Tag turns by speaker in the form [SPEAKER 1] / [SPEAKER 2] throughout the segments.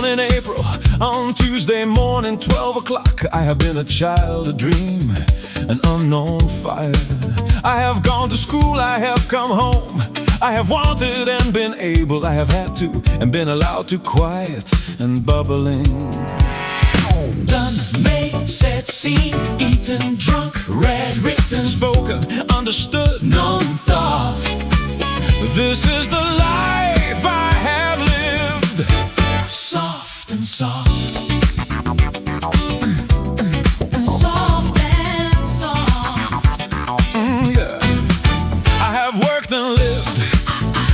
[SPEAKER 1] in April, on Tuesday morning, 12 o'clock. I have been a child, a dream, an unknown fire. I have gone to school, I have come home. I have wanted and been able, I have had to and been allowed to quiet and bubbling.
[SPEAKER 2] Done, made, said, seen, eaten, drunk, read, written,
[SPEAKER 1] Spoken, understood,
[SPEAKER 2] known, thought.
[SPEAKER 1] this is the life I have lived.
[SPEAKER 2] Soft and soft. Soft and soft.
[SPEAKER 1] Yeah. I have worked and lived,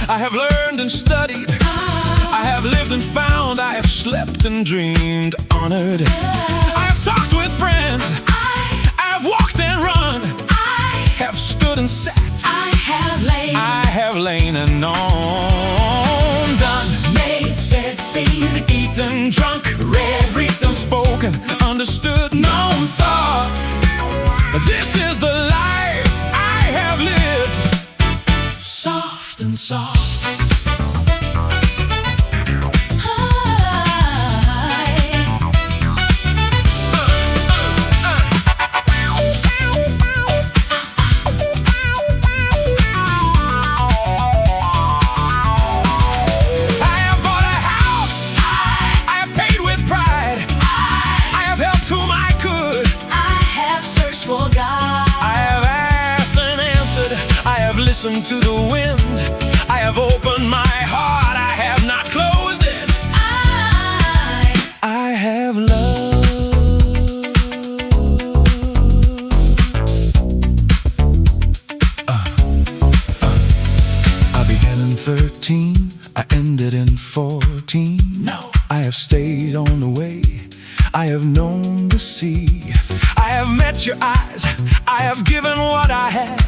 [SPEAKER 1] I have learned and studied, I have lived and found, I have slept and dreamed, honored. I have talked with friends, I have walked and run,
[SPEAKER 2] I
[SPEAKER 1] have stood and sat,
[SPEAKER 2] I have lain
[SPEAKER 1] and known.
[SPEAKER 2] done, made, said, seen,
[SPEAKER 1] Eaten, drunk,
[SPEAKER 2] read, written,
[SPEAKER 1] spoken, understood, known, thought. This is the life I have lived.
[SPEAKER 2] soft and soft.
[SPEAKER 1] Listened to the wind, I have opened my heart, I have not closed it. I have loved. I began in 13, I ended in 14.
[SPEAKER 2] No.
[SPEAKER 1] I have stayed on the way, I have known the sea. I have met your eyes, I have given what I had,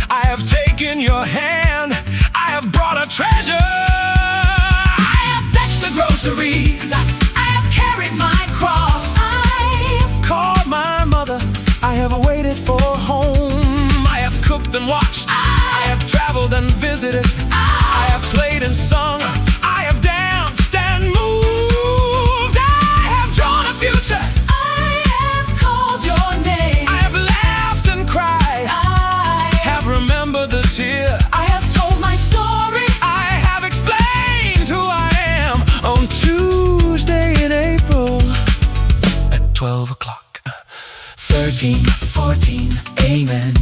[SPEAKER 1] I have taken your hand, I have brought a treasure.
[SPEAKER 2] I have fetched the groceries, I have carried my cross, I
[SPEAKER 1] have called my mother, I have waited for home, I have cooked and watched, I have traveled and visited, I have played and sung, I have danced and moved, I have drawn a future,
[SPEAKER 2] I have called your name,
[SPEAKER 1] I have laughed and cried,
[SPEAKER 2] I
[SPEAKER 1] have remembered the tear,
[SPEAKER 2] I have told my story,
[SPEAKER 1] I have explained who I am on Tuesday in April at 12 o'clock.
[SPEAKER 2] 13, 14, amen.